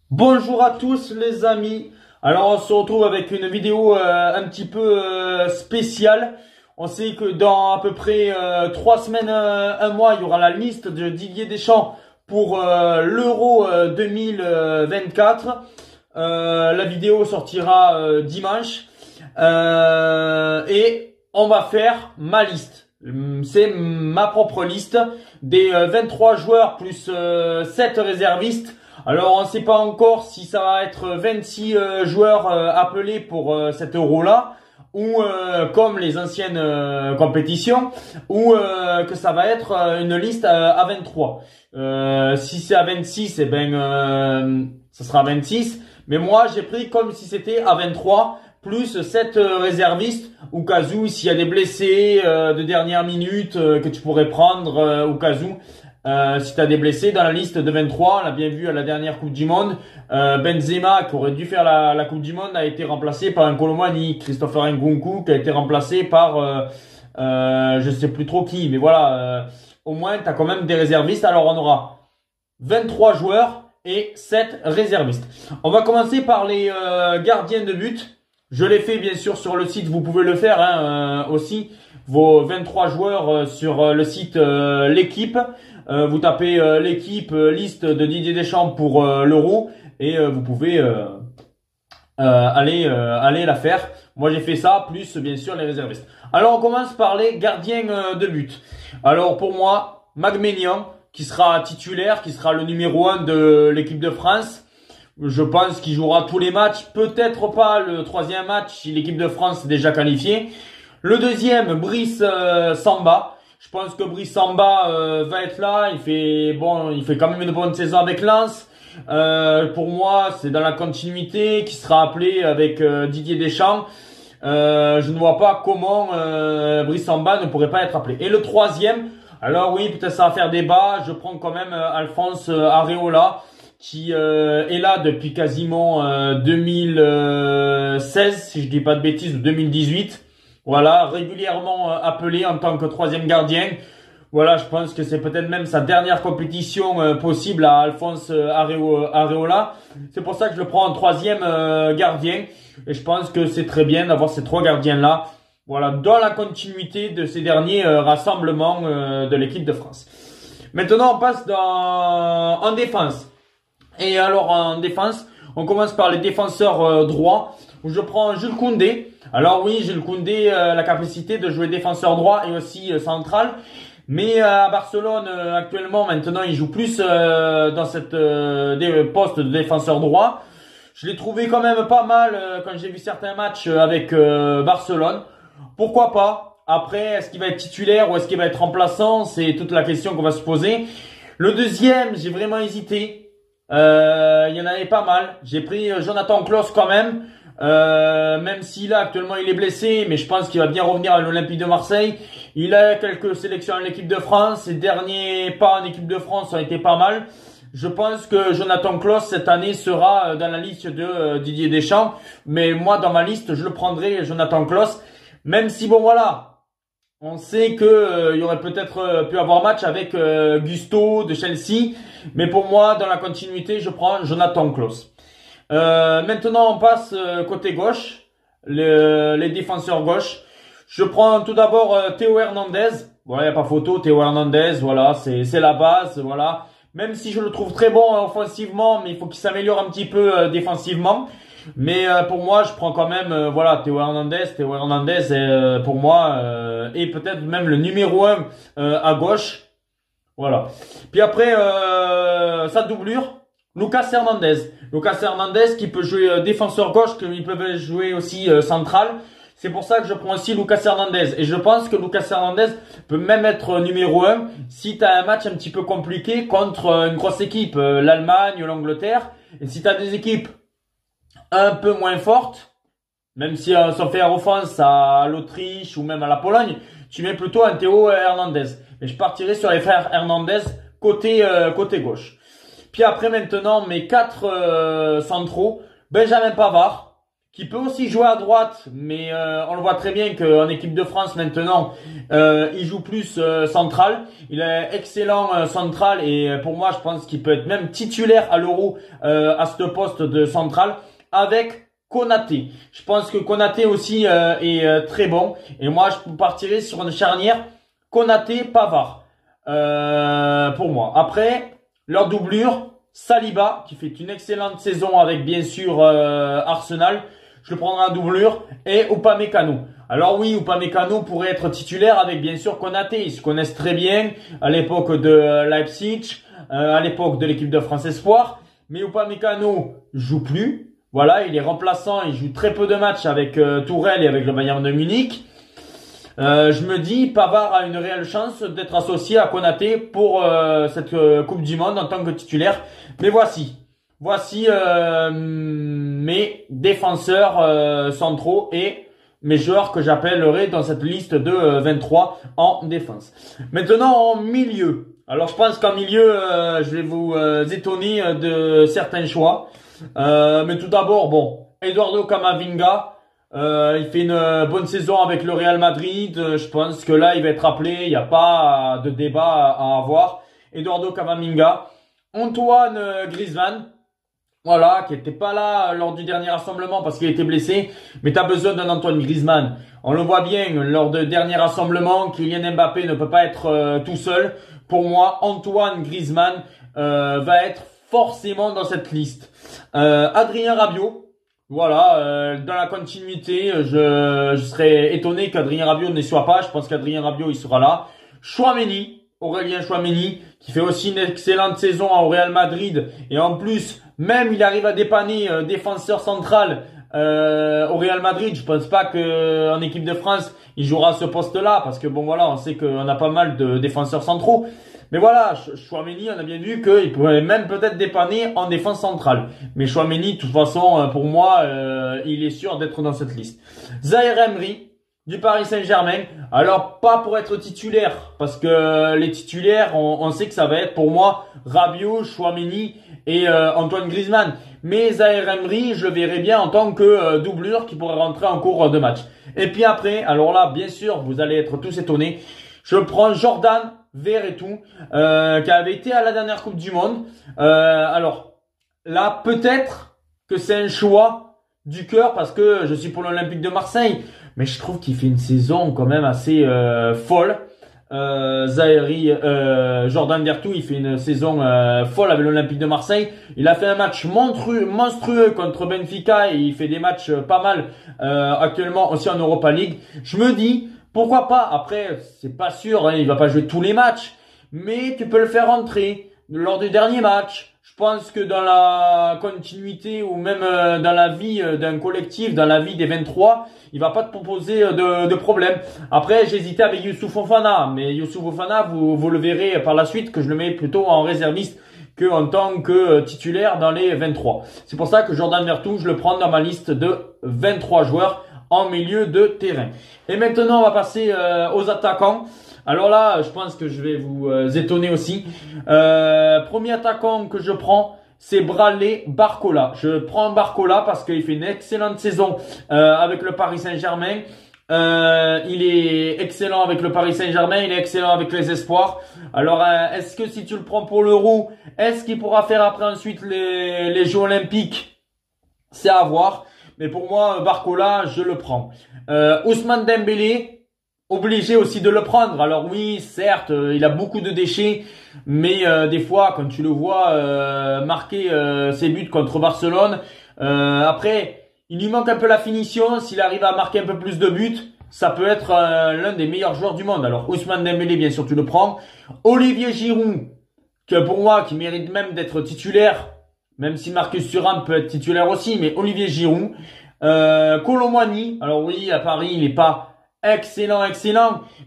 Bonjour à tous les amis. Alors on se retrouve avec une vidéo un petit peu spéciale. On sait que dans à peu près 3 semaines, un mois, il y aura la liste de Didier Deschamps pour l'Euro 2024. La vidéo sortira dimanche et on va faire ma liste. C'est ma propre liste des 23 joueurs plus 7 réservistes. Alors, on ne sait pas encore si ça va être 26 joueurs appelés pour cet euro-là, ou comme les anciennes compétitions, ou que ça va être une liste à 23. Si c'est à 26, eh ben, ça sera 26. Mais moi, j'ai pris comme si c'était à 23, plus 7 réservistes, au cas où, s'il y a des blessés de dernière minute que tu pourrais prendre, au cas où. Si tu as des blessés dans la liste de 23, on l'a bien vu à la dernière Coupe du Monde, Benzema qui aurait dû faire la Coupe du Monde a été remplacé par un Colomani, Christopher Nkunku qui a été remplacé par je sais plus trop qui, mais voilà, au moins tu as quand même des réservistes. Alors on aura 23 joueurs et 7 réservistes. On va commencer par les gardiens de but. Je l'ai fait bien sûr sur le site, vous pouvez le faire aussi, vos 23 joueurs sur le site l'équipe. Vous tapez l'équipe liste de Didier Deschamps pour l'Euro et vous pouvez aller la faire. Moi j'ai fait ça, plus bien sûr les réservistes. Alors on commence par les gardiens de but. Alors pour moi, Maguignan qui sera titulaire, qui sera le numéro 1 de l'équipe de France. Je pense qu'il jouera tous les matchs, peut-être pas le troisième match si l'équipe de France est déjà qualifiée. Le deuxième, Brice Samba. Je pense que Brice Samba va être là. Il fait quand même une bonne saison avec Lens. Pour moi, c'est dans la continuité qui sera appelé avec Didier Deschamps. Je ne vois pas comment Brice Samba ne pourrait pas être appelé. Et le troisième, alors oui, peut-être ça va faire débat. Je prends quand même Alphonse Areola, qui est là depuis quasiment 2016, si je dis pas de bêtises, ou 2018. Voilà, régulièrement appelé en tant que troisième gardien. Voilà, je pense que c'est peut-être même sa dernière compétition possible à Alphonse Areola. C'est pour ça que je le prends en troisième gardien. Et je pense que c'est très bien d'avoir ces trois gardiens-là. Voilà, dans la continuité de ces derniers rassemblements de l'équipe de France. Maintenant, on passe en défense. Et alors en défense, on commence par les défenseurs droits, où je prends Jules Koundé. Alors oui, Jules Koundé a la capacité de jouer défenseur droit et aussi central. Mais à Barcelone, actuellement, maintenant, il joue plus dans cette poste de défenseur droit. Je l'ai trouvé quand même pas mal quand j'ai vu certains matchs avec Barcelone. Pourquoi pas? Après, est-ce qu'il va être titulaire ou est-ce qu'il va être remplaçant? C'est toute la question qu'on va se poser. Le deuxième, j'ai vraiment hésité. Il y en avait pas mal. J'ai pris Jonathan Klaus quand même. Même si là actuellement il est blessé, mais je pense qu'il va bien revenir à l'Olympique de Marseille. Il a quelques sélections en équipe de France. Ses derniers pas en équipe de France ont été pas mal. Je pense que Jonathan Klaus cette année sera dans la liste de Didier Deschamps. Mais moi dans ma liste je le prendrai Jonathan Klaus. Même si bon voilà. On sait que il y aurait peut-être pu avoir match avec Gusto de Chelsea, mais pour moi, dans la continuité, je prends Jonathan Klaus. Maintenant, on passe côté gauche, les défenseurs gauche. Je prends tout d'abord Théo Hernandez. Voilà, il n'y a pas photo, Théo Hernandez, voilà, c'est la base, voilà. Même si je le trouve très bon offensivement, mais il faut qu'il s'améliore un petit peu défensivement. Mais pour moi, je prends quand même voilà Théo Hernandez. Théo Hernandez est pour moi et peut-être même le numéro 1 à gauche. Voilà. Puis après sa doublure, Lucas Hernandez. Lucas Hernandez qui peut jouer défenseur gauche, comme il peut jouer aussi central. C'est pour ça que je prends aussi Lucas Hernandez. Et je pense que Lucas Hernandez peut même être numéro 1 si tu as un match un petit peu compliqué contre une grosse équipe, l'Allemagne, l'Angleterre. Et si tu as des équipes un peu moins forte, même si on s'en fait offense à l'Autriche ou même à la Pologne, tu mets plutôt un Théo Hernandez. Mais je partirai sur les frères Hernandez côté gauche. Puis après maintenant mes 4 centraux, Benjamin Pavard, qui peut aussi jouer à droite, mais on le voit très bien qu'en équipe de France maintenant, il joue plus central. Il est excellent central et pour moi, je pense qu'il peut être même titulaire à l'Euro à ce poste de central avec Konaté. Je pense que Konaté aussi est très bon et moi, je partirais sur une charnière Konaté-Pavard pour moi. Après, leur doublure, Saliba qui fait une excellente saison avec bien sûr Arsenal. Je le prendrai en doublure et Upamecano. Alors oui, Upamecano pourrait être titulaire avec bien sûr Konaté. Ils se connaissent très bien à l'époque de Leipzig, à l'époque de l'équipe de France Espoir. Mais Upamecano joue plus. Voilà, il est remplaçant. Il joue très peu de matchs avec Tourelle et avec le Bayern de Munich. Je me dis, Pavard a une réelle chance d'être associé à Konaté pour cette Coupe du Monde en tant que titulaire. Mais voici mes défenseurs centraux et mes joueurs que j'appellerai dans cette liste de 23 en défense. Maintenant en milieu. Alors je pense qu'en milieu, je vais vous étonner de certains choix. Mais tout d'abord, bon, Eduardo Camavinga. Il fait une bonne saison avec le Real Madrid. Je pense que là, il va être appelé. Il n'y a pas de débat à avoir. Eduardo Camavinga. Antoine Griezmann. Voilà, qui était pas là lors du dernier rassemblement parce qu'il était blessé. Mais tu as besoin d'un Antoine Griezmann. On le voit bien lors du dernier rassemblement. Kylian Mbappé ne peut pas être tout seul. Pour moi, Antoine Griezmann va être forcément dans cette liste. Adrien Rabiot. Voilà, dans la continuité, je serais étonné qu'Adrien Rabiot ne soit pas. Je pense qu'Adrien Rabiot, il sera là. Chouameni, Aurélien Chouameni, qui fait aussi une excellente saison au Real Madrid. Et en plus, même il arrive à dépanner défenseur central au Real Madrid. Je pense pas que en équipe de France, il jouera ce poste-là. Parce que bon, voilà, on sait qu'on a pas mal de défenseurs centraux. Mais voilà, Chouameni, on a bien vu qu'il pourrait même peut-être dépanner en défense centrale. Mais Chouameni, de toute façon, pour moi, il est sûr d'être dans cette liste. Zaïre Emery, du Paris Saint-Germain. Alors, pas pour être titulaire, parce que les titulaires, on sait que ça va être pour moi Rabiot, Chouameni et Antoine Griezmann. Mais Zaïre Emery, je le verrai bien en tant que doublure qui pourrait rentrer en cours de match. Et puis après, alors là, bien sûr, vous allez être tous étonnés. Je prends Jordan Verretou, qui avait été à la dernière Coupe du Monde. Alors là, peut-être que c'est un choix du cœur parce que je suis pour l'Olympique de Marseille, mais je trouve qu'il fait une saison quand même assez folle. Jordan Verretou, il fait une saison folle avec l'Olympique de Marseille. Il a fait un match monstrueux contre Benfica et il fait des matchs pas mal actuellement aussi en Europa League. Je me dis, pourquoi pas? Après, c'est pas sûr, hein, il va pas jouer tous les matchs, mais tu peux le faire entrer lors du dernier match. Je pense que dans la continuité ou même dans la vie d'un collectif, dans la vie des 23, il va pas te proposer de problème. Après, j'hésitais avec Youssouf Fofana, mais Youssouf Fofana, vous le verrez par la suite que je le mets plutôt en réserviste que en tant que titulaire dans les 23. C'est pour ça que Jordan Verretou, je le prends dans ma liste de 23 joueurs en milieu de terrain. Et maintenant, on va passer aux attaquants. Alors là, je pense que je vais vous étonner aussi. Premier attaquant que je prends, c'est Bradley Barcola. Je prends Barcola parce qu'il fait une excellente saison avec le Paris Saint-Germain. Il est excellent avec le Paris Saint-Germain, il est excellent avec les espoirs. Alors, est-ce que si tu le prends pour l'Euro, est-ce qu'il pourra faire après ensuite les Jeux Olympiques? C'est à voir. Mais pour moi, Barcola, je le prends. Ousmane Dembélé, obligé aussi de le prendre. Alors oui, certes, il a beaucoup de déchets, mais des fois, quand tu le vois marquer ses buts contre Barcelone, après, il lui manque un peu la finition. S'il arrive à marquer un peu plus de buts, ça peut être l'un des meilleurs joueurs du monde. Alors Ousmane Dembélé, bien sûr, tu le prends. Olivier Giroud, que pour moi, qui mérite même d'être titulaire. Même si Marcus Thuram peut être titulaire aussi, mais Olivier Giroud, Kolo Muani. Alors oui, à Paris, il n'est pas excellent,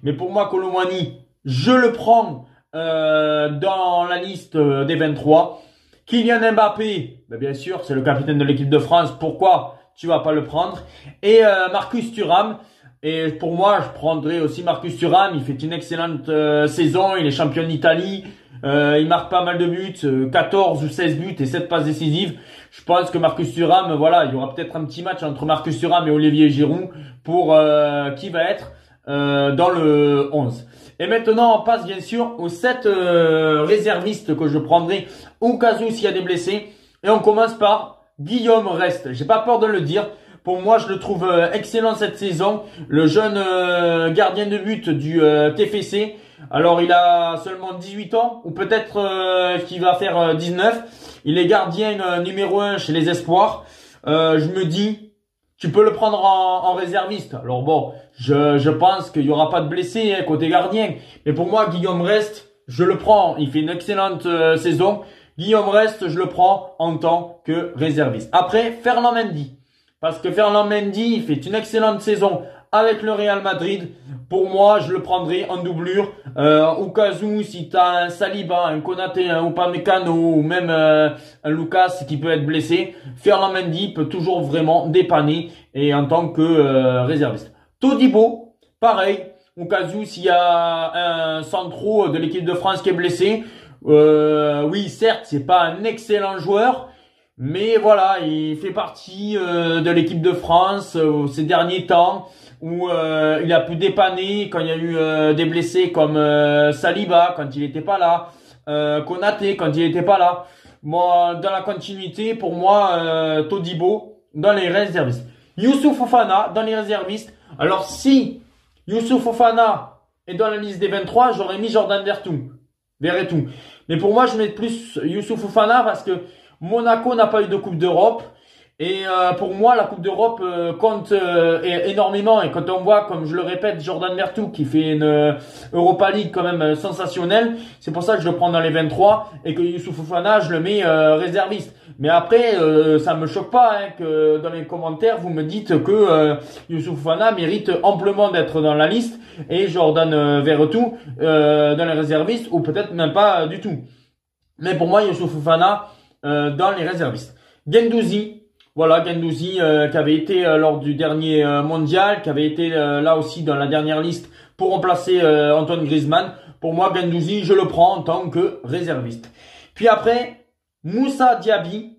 mais pour moi, Kolo Muani, je le prends dans la liste des 23. Kylian Mbappé, ben bien sûr, c'est le capitaine de l'équipe de France. Pourquoi tu vas pas le prendre? Et Marcus Thuram. Et pour moi, je prendrai aussi Marcus Thuram. Il fait une excellente saison. Il est champion d'Italie. Il marque pas mal de buts, 14 ou 16 buts et 7 passes décisives. Je pense que Marcus Thuram, voilà, il y aura peut-être un petit match entre Marcus Thuram et Olivier Giroud pour qui va être dans le 11. Et maintenant, on passe bien sûr aux 7 réservistes que je prendrai au cas où s'il y a des blessés. Et on commence par Guillaume Rest. J'ai pas peur de le dire. Pour moi, je le trouve excellent cette saison. Le jeune gardien de but du TFC. Alors, il a seulement 18 ans, ou peut-être qu'il va faire 19. Il est gardien numéro 1 chez les Espoirs. Je me dis, tu peux le prendre en réserviste. Alors bon, je pense qu'il y aura pas de blessés côté gardien. Mais pour moi, Guillaume Rest, je le prends. Il fait une excellente saison. Guillaume Rest, je le prends en tant que réserviste. Après, Ferland Mendy. Parce que Ferland Mendy, il fait une excellente saison avec le Real Madrid. Pour moi, je le prendrai en doublure. Au cas où, si tu as un Saliba, un Konaté, un Upamecano ou même un Lucas qui peut être blessé, Ferland Mendy peut toujours vraiment dépanner et en tant que réserviste. Todibo, pareil. Au cas où, s'il y a un centro de l'équipe de France qui est blessé, oui, certes, c'est pas un excellent joueur, mais voilà, il fait partie de l'équipe de France ces derniers temps où il a pu dépanner quand il y a eu des blessés comme Saliba quand il n'était pas là, Konaté quand il n'était pas là. Moi, dans la continuité, pour moi, Todibo dans les réservistes. Youssouf Fofana dans les réservistes. Alors si Youssouf Fofana est dans la liste des 23, j'aurais mis Jordan Verretou. Mais pour moi, je mets plus Youssouf Fofana parce que Monaco n'a pas eu de Coupe d'Europe. Et pour moi, la Coupe d'Europe compte énormément. Et quand on voit, comme je le répète, Jordan Verretou qui fait une Europa League quand même sensationnelle, c'est pour ça que je le prends dans les 23 et que Youssouf Fofana, je le mets réserviste. Mais après, ça me choque pas que dans les commentaires, vous me dites que Youssouf Fofana mérite amplement d'être dans la liste et Jordan Verretou dans les réservistes ou peut-être même pas du tout. Mais pour moi, Youssouf Fofana dans les réservistes. Guendouzi. Voilà, Guendouzi qui avait été lors du dernier mondial, qui avait été là aussi dans la dernière liste pour remplacer Antoine Griezmann. Pour moi, Guendouzi, je le prends en tant que réserviste. Puis après, Moussa Diaby,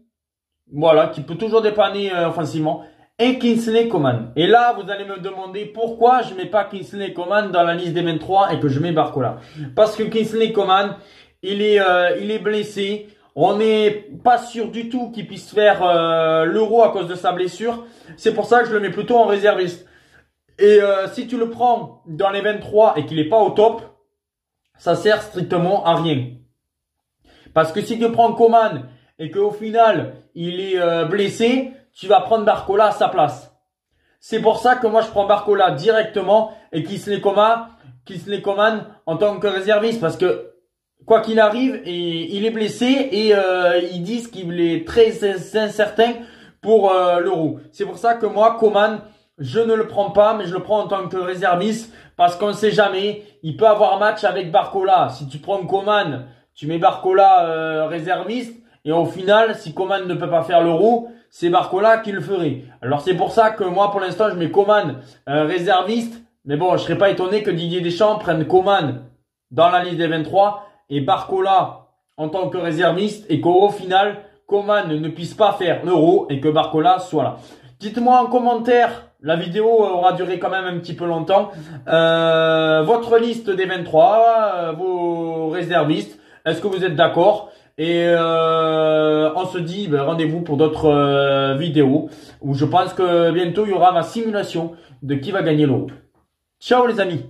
voilà, qui peut toujours dépanner offensivement, et Kingsley Coman. Et là, vous allez me demander pourquoi je mets pas Kingsley Coman dans la liste des 23 et que je mets Barcola. Parce que Kingsley Coman, il est blessé. On n'est pas sûr du tout qu'il puisse faire l'Euro à cause de sa blessure. C'est pour ça que je le mets plutôt en réserviste. Et si tu le prends dans les 23 et qu'il n'est pas au top, ça sert strictement à rien. Parce que si tu prends Coman et qu'au final il est blessé, tu vas prendre Barcola à sa place. C'est pour ça que moi je prends Barcola directement et Kingsley Coman en tant que réserviste. Parce que quoi qu'il arrive, il est blessé et ils disent qu'il est très incertain pour l'Euro. C'est pour ça que moi, Coman, je ne le prends pas, mais je le prends en tant que réserviste parce qu'on ne sait jamais. Il peut avoir match avec Barcola. Si tu prends Coman, tu mets Barcola réserviste et au final, si Coman ne peut pas faire l'Euro, c'est Barcola qui le ferait. Alors c'est pour ça que moi, pour l'instant, je mets Coman réserviste. Mais bon, je serais pas étonné que Didier Deschamps prenne Coman dans la liste des 23 et Barcola en tant que réserviste et qu'au final, Coman ne puisse pas faire l'Euro et que Barcola soit là. Dites-moi en commentaire, la vidéo aura duré quand même un petit peu longtemps, votre liste des 23, vos réservistes, est-ce que vous êtes d'accord? Et on se dit rendez-vous pour d'autres vidéos où je pense que bientôt il y aura ma simulation de qui va gagner l'Euro. Ciao les amis!